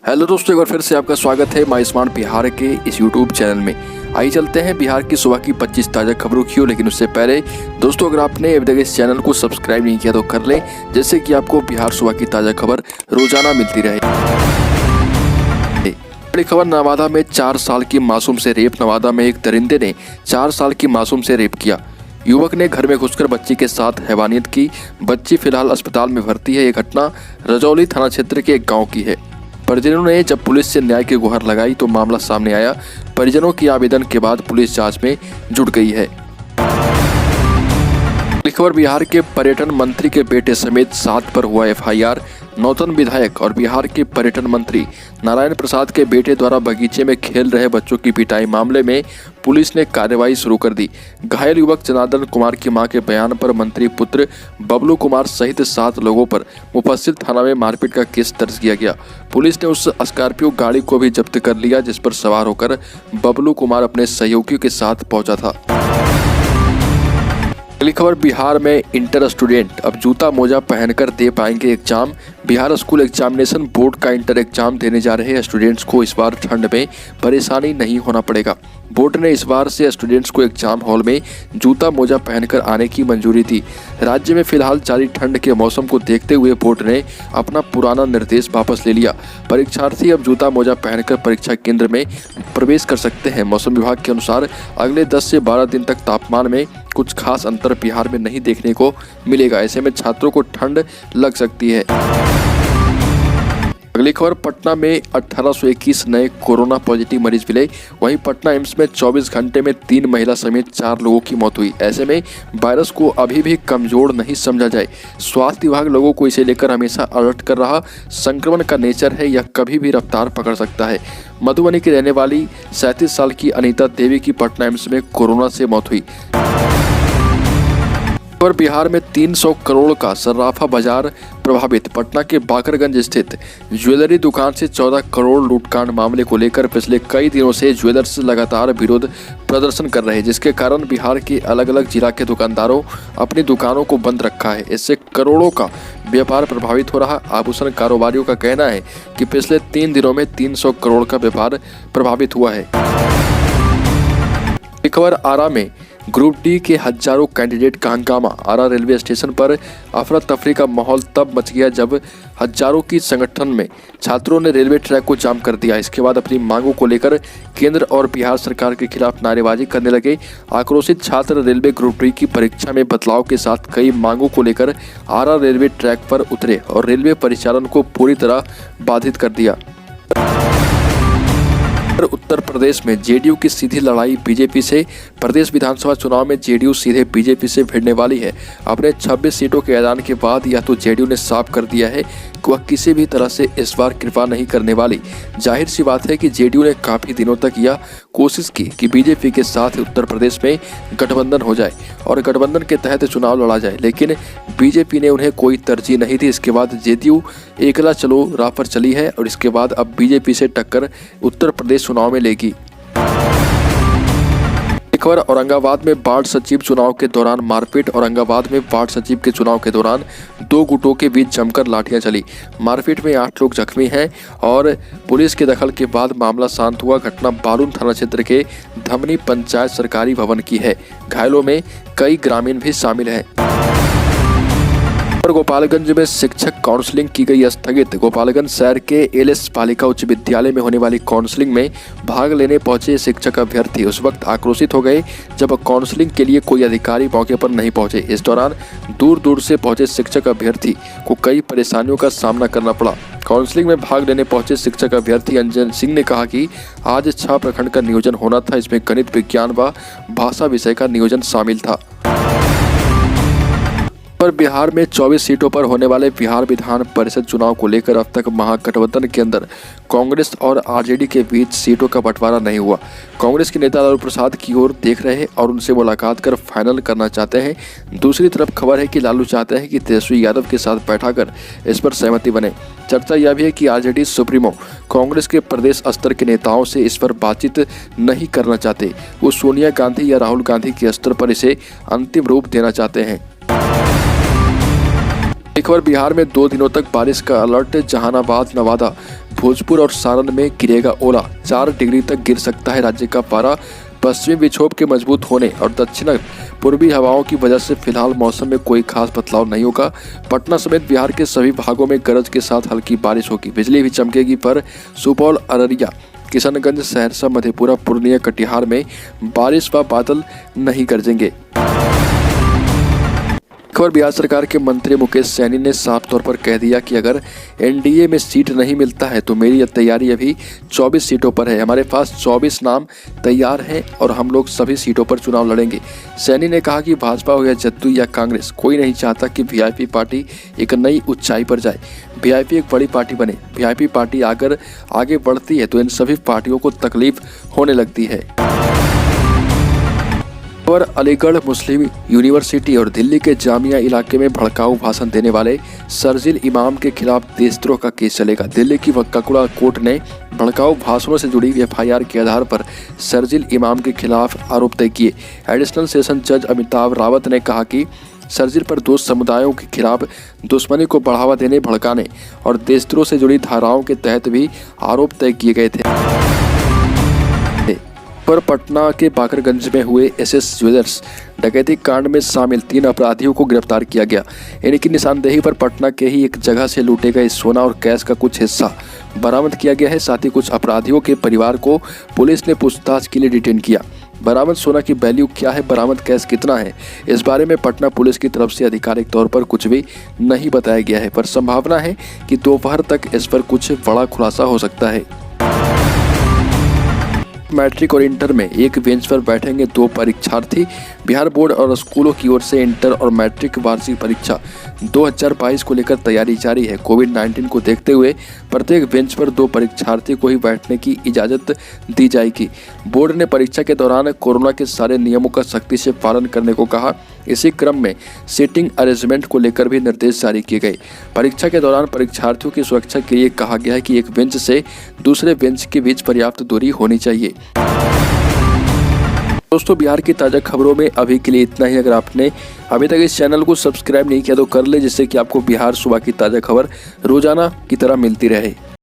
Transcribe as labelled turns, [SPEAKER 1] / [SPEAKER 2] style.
[SPEAKER 1] Hello दोस्तों, एक बार फिर से आपका स्वागत है माई स्मार्ट बिहार के इस यूट्यूब चैनल में। आइए चलते हैं बिहार की सुबह की 25 ताज़ा खबरों की ओर। लेकिन उससे पहले दोस्तों, अगर आपने अभी तक इस चैनल को सब्सक्राइब नहीं किया तो कर लें, जिससे कि आपको बिहार सुबह की ताज़ा खबर रोजाना मिलती रहे। बड़ी खबर, नवादा में 4 साल की मासूम से रेप। नवादा में एक दरिंदे ने 4 साल की मासूम से रेप किया। युवक ने घर में घुसकर बच्ची के साथ हैवानियत की। बच्ची फिलहाल अस्पताल में भर्ती है। ये घटना रजौली थाना क्षेत्र के एक गाँव की है। परिजनों ने जब पुलिस से न्याय की गुहार लगाई तो मामला सामने आया। परिजनों की आवेदन के बाद पुलिस जांच में जुट गई है। खबर, बिहार के पर्यटन मंत्री के बेटे समेत 7 पर हुआ एफआईआर। नौतन विधायक और बिहार के पर्यटन मंत्री नारायण प्रसाद के बेटे द्वारा बगीचे में खेल रहे बच्चों की पिटाई मामले में पुलिस ने कार्रवाई शुरू कर दी। घायल युवक जनार्दन कुमार की मां के बयान पर मंत्री पुत्र बबलू कुमार सहित 7 लोगों पर मुफस्सिल थाना में मारपीट का केस दर्ज किया गया। पुलिस ने उस स्कॉर्पियो गाड़ी को भी जब्त कर लिया जिस पर सवार होकर बबलू कुमार अपने सहयोगियों के साथ पहुंचा था। अगली खबर, बिहार में इंटर स्टूडेंट अब जूता मोजा पहनकर दे पाएंगे exam. Bihar school examination board का इंटर एग्जाम देने जा रहे स्टूडेंट्स को इस बार ठंड में परेशानी नहीं होना पड़ेगा। बोर्ड ने इस बार से स्टूडेंट्स को एग्जाम हॉल में जूता मोजा पहनकर आने की मंजूरी दी। राज्य में फिलहाल जारी ठंड के मौसम को देखते हुए बोर्ड ने अपना पुराना निर्देश वापस ले लिया। परीक्षार्थी अब जूता मोजा पहनकर परीक्षा केंद्र में प्रवेश कर सकते हैं। मौसम विभाग के अनुसार अगले 10 से 12 दिन तक तापमान में कुछ खास अंतर बिहार में नहीं देखने को मिलेगा। ऐसे में छात्रों को ठंड लग सकती है। अगली खबर, पटना में 1821 नए कोरोना पॉजिटिव मरीज मिले। वहीं पटना एम्स में 24 घंटे में 3 महिला समेत 4 लोगों की मौत हुई। ऐसे में वायरस को अभी भी कमजोर नहीं समझा जाए। स्वास्थ्य विभाग लोगों को इसे लेकर हमेशा अलर्ट कर रहा। संक्रमण का नेचर है, यह कभी भी रफ्तार पकड़ सकता है। मधुबनी की रहने वाली 37 साल की अनीता देवी की पटना एम्स में कोरोना से मौत हुई। पर बिहार में 300 करोड़ का सर्राफा बाजार प्रभावित। पटना के बाकरगंज स्थित ज्वेलरी दुकान से 14 करोड़ लूटकांड मामले को लेकर पिछले कई दिनों से ज्वेलर्स लगातार विरोध प्रदर्शन कर रहे हैं, जिसके कारण बिहार के अलग अलग जिला के दुकानदारों अपनी दुकानों को बंद रखा है। इससे करोड़ों का व्यापार प्रभावित हो रहा। आभूषण कारोबारियों का कहना है कि पिछले 3 दिनों में 300 करोड़ का व्यापार प्रभावित हुआ है। खबर, आरा में ग्रुप डी के हजारों कैंडिडेट का हंगामा। आरा रेलवे स्टेशन पर अफरा तफरी का माहौल तब मच गया जब हजारों की संगठन में छात्रों ने रेलवे ट्रैक को जाम कर दिया। इसके बाद अपनी मांगों को लेकर केंद्र और बिहार सरकार के खिलाफ नारेबाजी करने लगे। आक्रोशित छात्र रेलवे ग्रुप डी की परीक्षा में बदलाव के साथ कई मांगों को लेकर आरा रेलवे ट्रैक पर उतरे और रेलवे परिचालन को पूरी तरह बाधित कर दिया। उत्तर प्रदेश में जेडीयू की सीधी लड़ाई बीजेपी से। प्रदेश विधानसभा चुनाव में जेडीयू सीधे बीजेपी से भिड़ने वाली है। अपने 26 सीटों के ऐलान के बाद यह तो जेडीयू ने साफ कर दिया है कि वह किसी भी तरह से इस बार कृपा नहीं करने वाली। जाहिर सी बात है कि जेडीयू ने काफी दिनों तक यह कोशिश की कि बीजेपी के साथ उत्तर प्रदेश में गठबंधन हो जाए और गठबंधन के तहत चुनाव लड़ा जाए, लेकिन बीजेपी ने उन्हें कोई तरजीह नहीं दी। इसके बाद जेडीयू एकला चलो राह पर चली है और इसके बाद अब बीजेपी से टक्कर उत्तर प्रदेश चुनाव में लेगी। खबर, औरंगाबाद में वार्ड सचिव चुनाव के दौरान मारपीट। औरंगाबाद में वार्ड सचिव के चुनाव के दौरान 2 गुटों के बीच जमकर लाठियां चली। मारपीट में 8 लोग जख्मी हैं और पुलिस के दखल के बाद मामला शांत हुआ। घटना बारून थाना क्षेत्र के धमनी पंचायत सरकारी भवन की है। घायलों में कई ग्रामीण भी शामिल हैं। गोपालगंज में शिक्षक काउंसलिंग की गई स्थगित। गोपालगंज शहर के एलएस बालिका उच्च विद्यालय में होने वाली काउंसलिंग में भाग लेने पहुंचे शिक्षक अभ्यर्थी उस वक्त आक्रोशित हो गए जब काउंसलिंग के लिए कोई अधिकारी मौके पर नहीं पहुंचे। इस दौरान दूर दूर से पहुंचे शिक्षक अभ्यर्थी को कई परेशानियों का सामना करना पड़ा। काउंसलिंग में भाग लेने पहुंचे शिक्षक अभ्यर्थी अंजन सिंह ने कहा कि आज 6 प्रखंड का नियोजन होना था। इसमें गणित, विज्ञान व भाषा विषय का नियोजन शामिल था। पर बिहार में 24 सीटों पर होने वाले बिहार विधान परिषद चुनाव को लेकर अब तक महागठबंधन के अंदर कांग्रेस और आरजेडी के बीच सीटों का बंटवारा नहीं हुआ। कांग्रेस के नेता लालू प्रसाद की ओर देख रहे हैं और उनसे मुलाकात कर फाइनल करना चाहते हैं। दूसरी तरफ खबर है कि लालू चाहते हैं कि तेजस्वी यादव के साथ बैठकर इस पर सहमति बने। चर्चा यह भी है कि आरजेडी सुप्रीमो कांग्रेस के प्रदेश स्तर के नेताओं से इस पर बातचीत नहीं करना चाहते। वो सोनिया गांधी या राहुल गांधी के स्तर पर इसे अंतिम रूप देना चाहते हैं। खबर बिहार में 2 दिनों तक बारिश का अलर्ट। जहानाबाद, नवादा, भोजपुर और सारण में गिरेगा ओला। 4 डिग्री तक गिर सकता है राज्य का पारा। पश्चिमी विक्षोभ के मजबूत होने और दक्षिण पूर्वी हवाओं की वजह से फिलहाल मौसम में कोई खास बदलाव नहीं होगा। पटना समेत बिहार के सभी भागों में गरज के साथ हल्की बारिश होगी। बिजली भी चमकेगी, पर सुपौल, अररिया, किशनगंज, सहरसा, मधेपुरा, पूर्णिया, कटिहार में बारिश व बादल नहीं गरजेंगे। खबर बिहार सरकार के मंत्री मुकेश सैनी ने साफ तौर पर कह दिया कि अगर एनडीए में सीट नहीं मिलता है तो मेरी तैयारी अभी 24 सीटों पर है। हमारे पास 24 नाम तैयार हैं और हम लोग सभी सीटों पर चुनाव लड़ेंगे। सैनी ने कहा कि भाजपा हो या जदयू या कांग्रेस, कोई नहीं चाहता कि वीआईपी पार्टी एक नई ऊंचाई पर जाए, वीआईपी एक बड़ी पार्टी बने। वीआईपी पार्टी अगर आगे बढ़ती है तो इन सभी पार्टियों को तकलीफ होने लगती है। और अलीगढ़ मुस्लिम यूनिवर्सिटी और दिल्ली के जामिया इलाके में भड़काऊ भाषण देने वाले शर्जील इमाम के खिलाफ देशद्रोह का केस चलेगा। दिल्ली की वक्काकुड़ा कोर्ट ने भड़काऊ भाषणों से जुड़ी एफआईआर के आधार पर शर्जील इमाम के खिलाफ आरोप तय किए। एडिशनल सेशन जज अमिताभ रावत ने कहा कि शर्जील पर 2 समुदायों के खिलाफ दुश्मनी को बढ़ावा देने, भड़काने और देशद्रोह से जुड़ी धाराओं के तहत भी आरोप तय किए गए थे। पर पटना के बाकरगंज में हुए एसएस ज्वेलर्स डकैती कांड में शामिल 3 अपराधियों को गिरफ्तार किया गया। इनकी निशानदेही पर पटना के ही एक जगह से लूटे गए सोना और कैश का कुछ हिस्सा बरामद किया गया है। साथ ही कुछ अपराधियों के परिवार को पुलिस ने पूछताछ के लिए डिटेन किया। बरामद सोना की वैल्यू क्या है, बरामद कैश कितना है, इस बारे में पटना पुलिस की तरफ से आधिकारिक तौर पर कुछ भी नहीं बताया गया है, पर संभावना है कि दोपहर तक इस पर कुछ बड़ा खुलासा हो सकता है। मैट्रिक और इंटर में एक बेंच पर बैठेंगे 2 परीक्षार्थी। बिहार बोर्ड और स्कूलों की ओर से इंटर और मैट्रिक वार्षिक परीक्षा 2022 को लेकर तैयारी जारी है। कोविड-19 को देखते हुए प्रत्येक बेंच पर 2 परीक्षार्थी को ही बैठने की इजाज़त दी जाएगी। बोर्ड ने परीक्षा के दौरान कोरोना के सारे नियमों का सख्ती से पालन करने को कहा। इसी क्रम में सीटिंग अरेंजमेंट को लेकर भी निर्देश जारी किए गए। परीक्षा के दौरान परीक्षार्थियों की सुरक्षा के लिए कहा गया है कि एक बेंच से दूसरे बेंच के बीच पर्याप्त दूरी होनी चाहिए। दोस्तों, बिहार की ताज़ा खबरों में अभी के लिए इतना ही। अगर आपने अभी तक इस चैनल को सब्सक्राइब नहीं किया तो कर ले, जिससे कि आपको बिहार सुबह की ताज़ा खबर रोजाना की तरह मिलती रहे।